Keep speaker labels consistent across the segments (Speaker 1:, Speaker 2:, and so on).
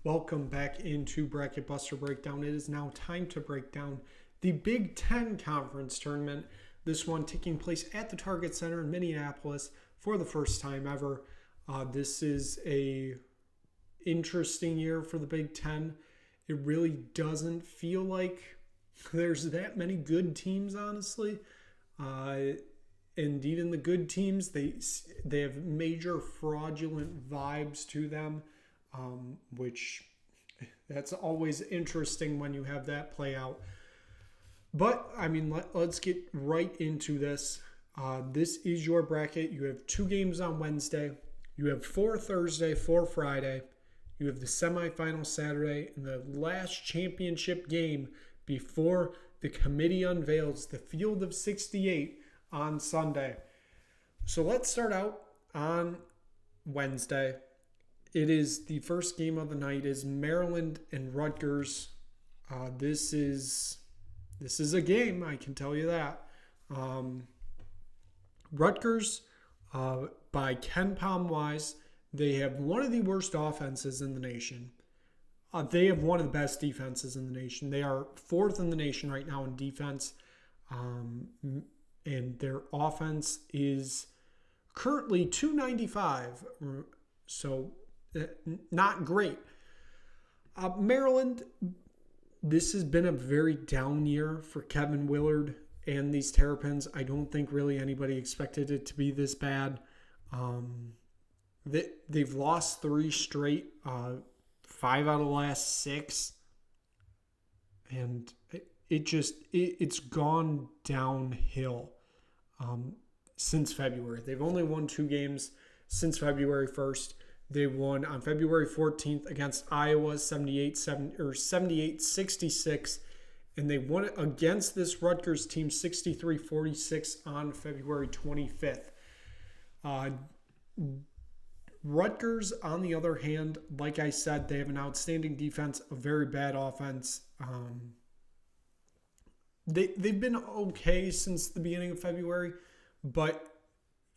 Speaker 1: Welcome back into Bracket Buster Breakdown. It is now time to break down the Big Ten Conference Tournament. This one taking place at the Target Center in Minneapolis for the first time ever. This is a interesting year for the Big Ten. It really doesn't feel like there's that many good teams, honestly. And even the good teams, they have major fraudulent vibes to them. Which that's always interesting when you have that play out. But, I mean, let's get right into this. This is your bracket. You have 2 games on Wednesday. You have 4 Thursday, 4 Friday. You have the semifinal Saturday and the last championship game before the committee unveils the Field of 68 on Sunday. So let's start out on Wednesday. It is the first game of the night is Maryland and Rutgers. This is a game, I can tell you that. Rutgers, by KenPom wise, they have one of the worst offenses in the nation. They have one of the best defenses in the nation. They are 4th in the nation right now in defense. And their offense is currently 295. So not great. Maryland, this has been a very down year for Kevin Willard and these Terrapins. I don't think really anybody expected it to be this bad. They've lost 3 straight, 5 out of the last 6. And it's gone downhill since February. They've only won 2 games since February 1st. They won on February 14th against Iowa 78-66, and they won it against this Rutgers team 63-46 on February 25th. Rutgers, on the other hand, like I said, they have an outstanding defense, a very bad offense. They've been okay since the beginning of February, but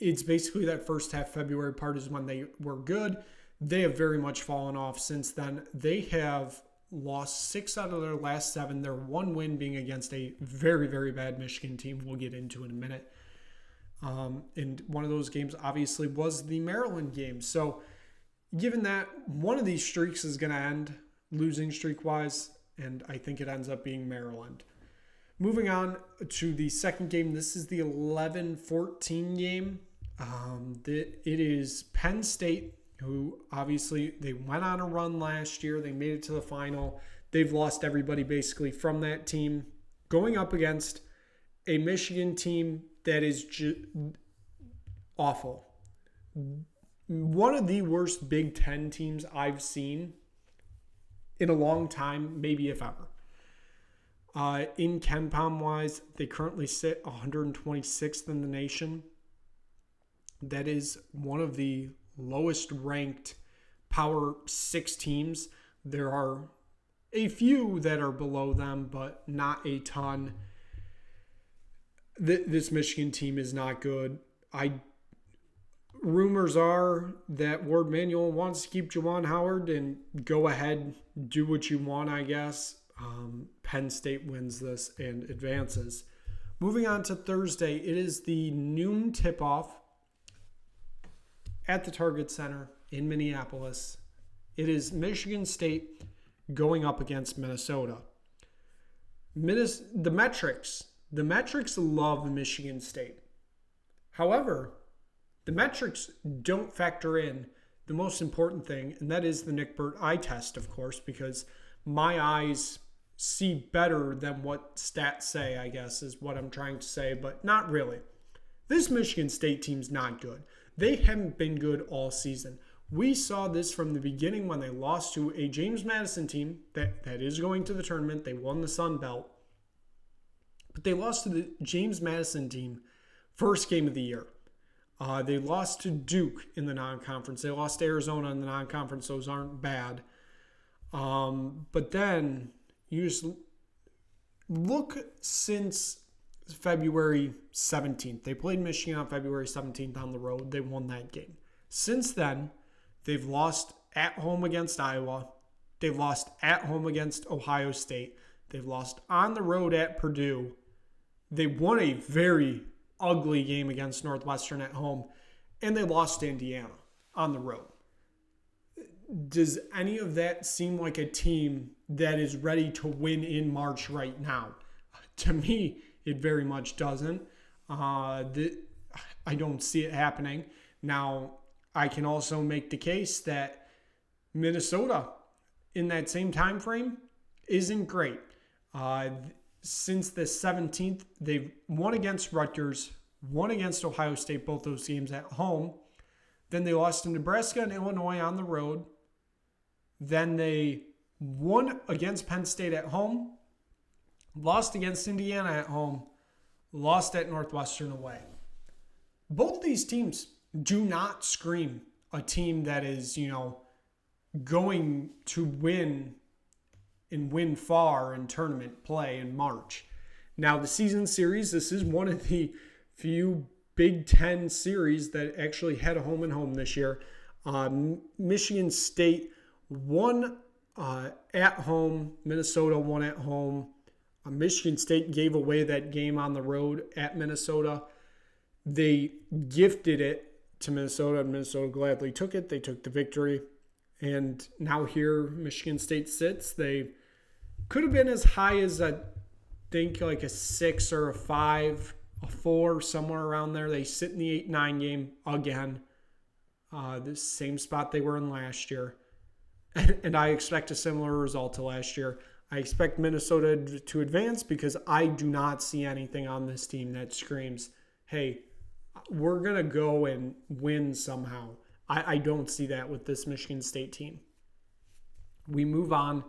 Speaker 1: it's basically that first half February part is when they were good. They have very much fallen off since then. They have lost 6 out of their last 7. Their one win being against a very, very bad Michigan team we'll get into in a minute. And one of those games obviously was the Maryland game. So given that, one of these streaks is going to end losing streak-wise, and I think it ends up being Maryland. Moving on to the second game, this is the 11-14 game. It is Penn State, who obviously they went on a run last year. They made it to the final. They've lost everybody basically from that team, going up against a Michigan team that is awful. One of the worst Big Ten teams I've seen in a long time, maybe if ever. In KenPom wise, they currently sit 126th in the nation. That is one of the lowest ranked Power 6 teams. There are a few that are below them, but not a ton. This Michigan team is not good. Rumors are that Ward Manuel wants to keep Juwan Howard, and go ahead, do what you want, I guess. Penn State wins this and advances. Moving on to Thursday, it is the noon tip-off at the Target Center in Minneapolis. It is Michigan State going up against Minnesota. The metrics love Michigan State. However, the metrics don't factor in the most important thing, and that is the Nick Burt eye test, of course, because my eyes see better than what stats say, I guess, is what I'm trying to say, but not really. This Michigan State team's not good. They haven't been good all season. We saw this from the beginning when they lost to a James Madison team that is going to the tournament. They won the Sun Belt. But they lost to the James Madison team first game of the year. They lost to Duke in the non-conference. They lost to Arizona in the non-conference. Those aren't bad. But then you just look since February 17th. They played Michigan on February 17th on the road. They won that game. Since then, they've lost at home against Iowa. They've lost at home against Ohio State. They've lost on the road at Purdue. They won a very ugly game against Northwestern at home, and they lost to Indiana on the road. Does any of that seem like a team that is ready to win in March right now? To me, it very much doesn't. I don't see it happening. Now, I can also make the case that Minnesota, in that same time frame, isn't great. Since the 17th, they've won against Rutgers, won against Ohio State, both those games at home. Then they lost to Nebraska and Illinois on the road. Then they won against Penn State at home, lost against Indiana at home, lost at Northwestern away. Both these teams do not scream a team that is, going to win and win far in tournament play in March. Now, the season series, this is one of the few Big Ten series that actually had a home and home this year. Michigan State won at home. Minnesota won at home. Michigan State gave away that game on the road at Minnesota. They gifted it to Minnesota, and Minnesota gladly took it. They took the victory. And now here Michigan State sits. They could have been as high as, I think, like a 6 or a 5, a 4, somewhere around there. They sit in the 8-9 game again. The same spot they were in last year. And I expect a similar result to last year. I expect Minnesota to advance because I do not see anything on this team that screams, hey, we're going to go and win somehow. I don't see that with this Michigan State team. We move on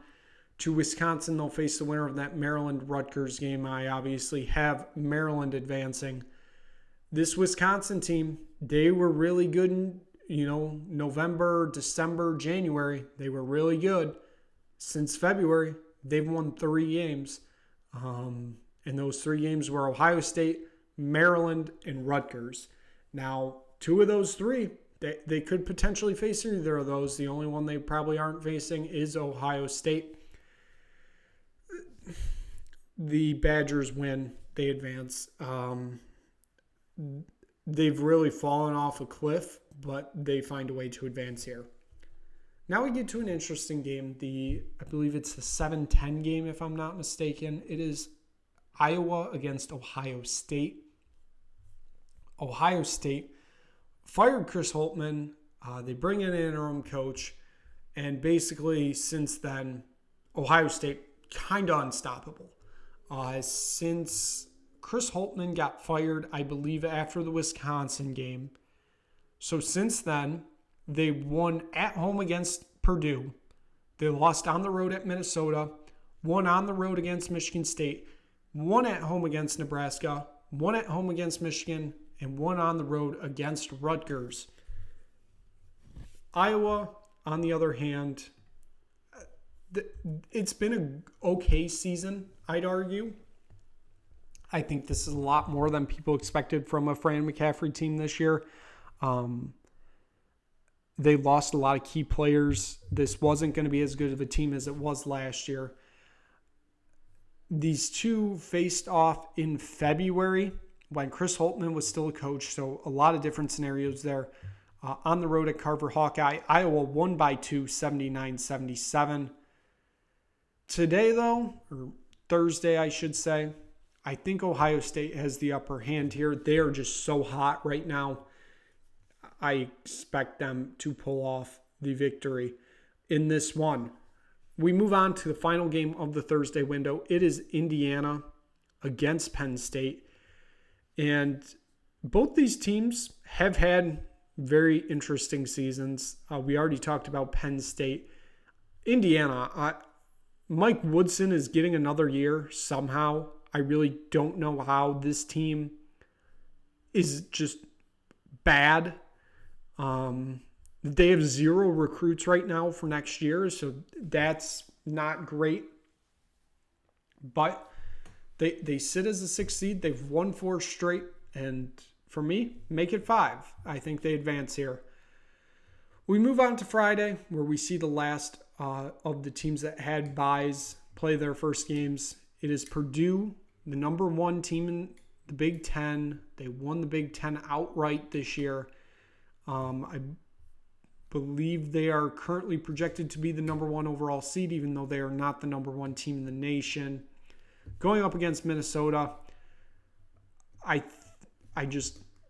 Speaker 1: to Wisconsin. They'll face the winner of that Maryland-Rutgers game. I obviously have Maryland advancing. This Wisconsin team, they were really good in, November, December, January. They were really good. Since February, they've won 3 games. And those 3 games were Ohio State, Maryland, and Rutgers. Now, 2 of those 3, they could potentially face either of those. The only one they probably aren't facing is Ohio State. The Badgers win. They advance. They've really fallen off a cliff, but they find a way to advance here. Now we get to an interesting game. I believe it's the 7-10 game, if I'm not mistaken. It is Iowa against Ohio State. Ohio State fired Chris Holtmann. They bring in an interim coach. And basically, since then, Ohio State kind of unstoppable. Since Chris Holtmann got fired, I believe, after the Wisconsin game. So since then, they won at home against Purdue. They lost on the road at Minnesota. Won on the road against Michigan State. Won at home against Nebraska. Won at home against Michigan. And won on the road against Rutgers. Iowa, on the other hand, it's been an okay season, I'd argue. I think this is a lot more than people expected from a Fran McCaffrey team this year. They lost a lot of key players. This wasn't going to be as good of a team as it was last year. These two faced off in February when Chris Holtmann was still a coach, so a lot of different scenarios there. On the road at Carver Hawkeye, Iowa won by 2, 79-77. Today, though, or Thursday, I should say, I think Ohio State has the upper hand here. They are just so hot right now. I expect them to pull off the victory in this one. We move on to the final game of the Thursday window. It is Indiana against Penn State. And both these teams have had very interesting seasons. We already talked about Penn State. Indiana, Mike Woodson is getting another year somehow. I really don't know how this team is just bad. They have 0 recruits right now for next year, so that's not great. But they sit as a 6th seed. They've won 4 straight, and for me, make it 5. I think they advance here. We move on to Friday, where we see the last of the teams that had byes play their first games. It is Purdue, the number one team in the Big Ten. They won the Big Ten outright this year. I believe they are currently projected to be the number one overall seed, even though they are not the number one team in the nation. Going up against Minnesota,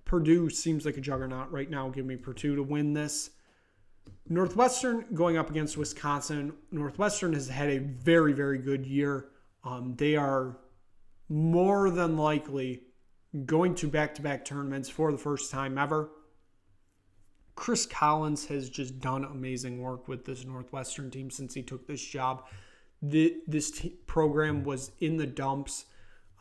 Speaker 1: Purdue seems like a juggernaut right now. Give me Purdue to win this. Northwestern going up against Wisconsin. Northwestern has had a very, very good year. They are more than likely going to back-to-back tournaments for the first time ever. Chris Collins has just done amazing work with this Northwestern team since he took this job. This program was in the dumps,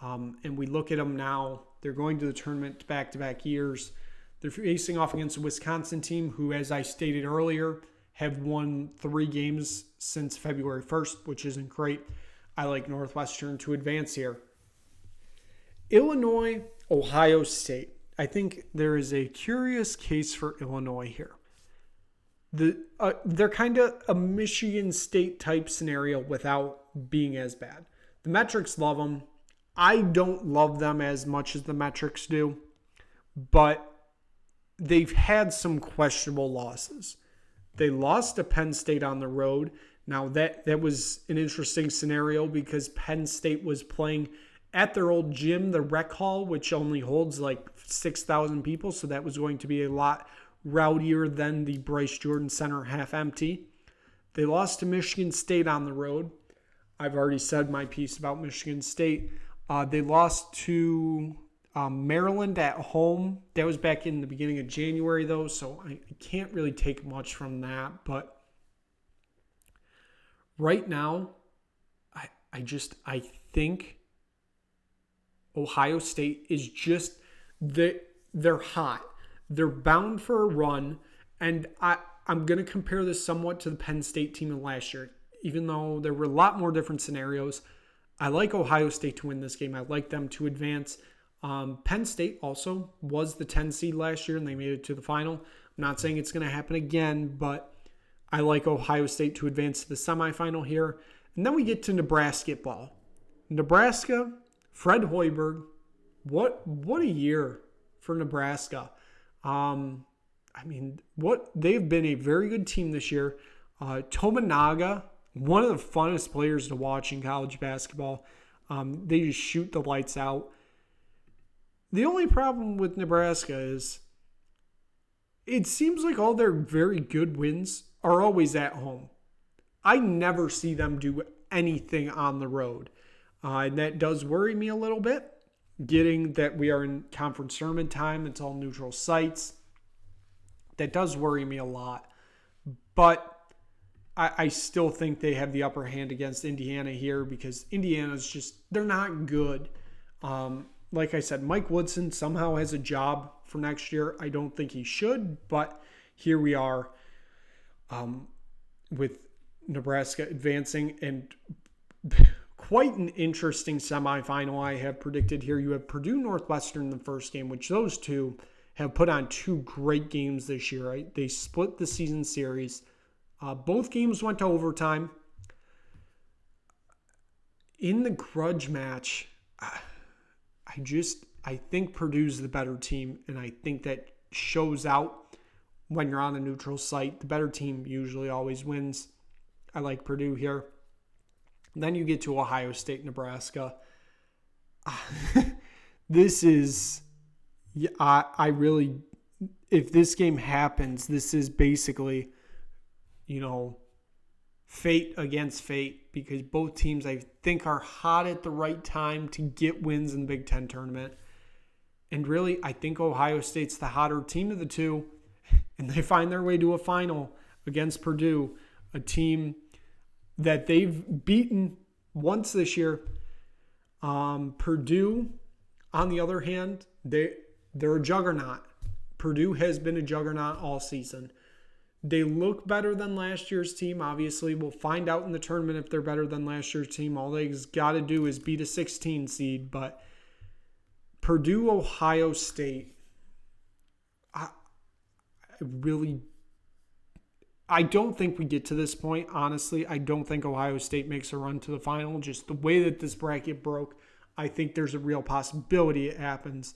Speaker 1: and we look at them now. They're going to the tournament back-to-back years. They're facing off against a Wisconsin team who, as I stated earlier, have won 3 games since February 1st, which isn't great. I like Northwestern to advance here. Illinois, Ohio State. I think there is a curious case for Illinois here. They're kind of a Michigan State type scenario without being as bad. The metrics love them. I don't love them as much as the metrics do, but they've had some questionable losses. They lost to Penn State on the road. Now, that was an interesting scenario because Penn State was playing at their old gym, the Rec Hall, which only holds like 6,000 people. So that was going to be a lot rowdier than the Bryce Jordan Center half empty. They lost to Michigan State on the road. I've already said my piece about Michigan State. They lost to Maryland at home. That was back in the beginning of January, though, so I can't really take much from that. But right now, I think Ohio State is just they're hot. They're bound for a run, and I'm going to compare this somewhat to the Penn State team of last year. Even though there were a lot more different scenarios, I like Ohio State to win this game. I like them to advance. Penn State also was the 10 seed last year, and they made it to the final. I'm not saying it's going to happen again, but I like Ohio State to advance to the semifinal here. And then we get to Nebraska ball. Nebraska, Fred Hoiberg, what a year for Nebraska. They've been a very good team this year. Tominaga, one of the funnest players to watch in college basketball. They just shoot the lights out. The only problem with Nebraska is it seems like all their very good wins are always at home. I never see them do anything on the road. And that does worry me a little bit, getting that we are in conference tournament time. It's all neutral sites. That does worry me a lot. But I still think they have the upper hand against Indiana here because Indiana's just, they're not good. Like I said, Mike Woodson somehow has a job for next year. I don't think he should, but here we are with Nebraska advancing, and quite an interesting semifinal I have predicted here. You have Purdue Northwestern in the first game, which those two have put on 2 great games this year. Right? They split the season series. Both games went to overtime. In the grudge match, I think Purdue's the better team, and I think that shows out when you're on a neutral site. The better team usually always wins. I like Purdue here. Then you get to Ohio State, Nebraska. This is, I really, if this game happens, this is basically, fate against fate, because both teams I think are hot at the right time to get wins in the Big Ten tournament. And really, I think Ohio State's the hotter team of the two, and they find their way to a final against Purdue, a team that they've beaten once this year. Purdue, on the other hand, they're a juggernaut. Purdue has been a juggernaut all season. They look better than last year's team. Obviously, we'll find out in the tournament if they're better than last year's team. All they've got to do is beat a 16 seed. But Purdue, Ohio State, I don't think we get to this point, honestly. I don't think Ohio State makes a run to the final. Just the way that this bracket broke, I think there's a real possibility it happens.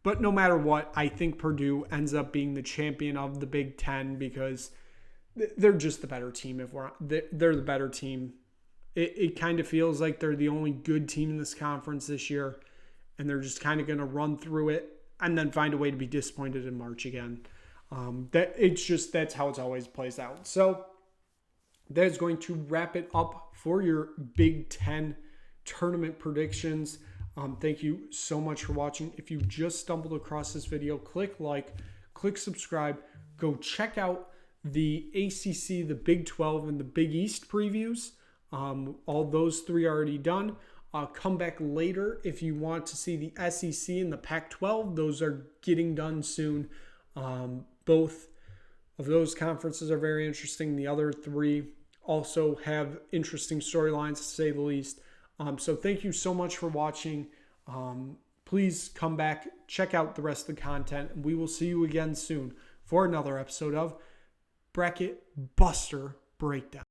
Speaker 1: But no matter what, I think Purdue ends up being the champion of the Big Ten because they're just the better team. They're the better team. It kind of feels like they're the only good team in this conference this year, and they're just kind of going to run through it and then find a way to be disappointed in March again. That's how it always plays out. So that is going to wrap it up for your Big Ten tournament predictions. Thank you so much for watching. If you just stumbled across this video, click like, click subscribe, go check out the ACC, the Big 12, and the Big East previews. All those three are already done. Come back later if you want to see the SEC and the Pac-12. Those are getting done soon. Both of those conferences are very interesting. The other three also have interesting storylines, to say the least. So thank you so much for watching. Please come back, check out the rest of the content, and we will see you again soon for another episode of Bracket Buster Breakdown.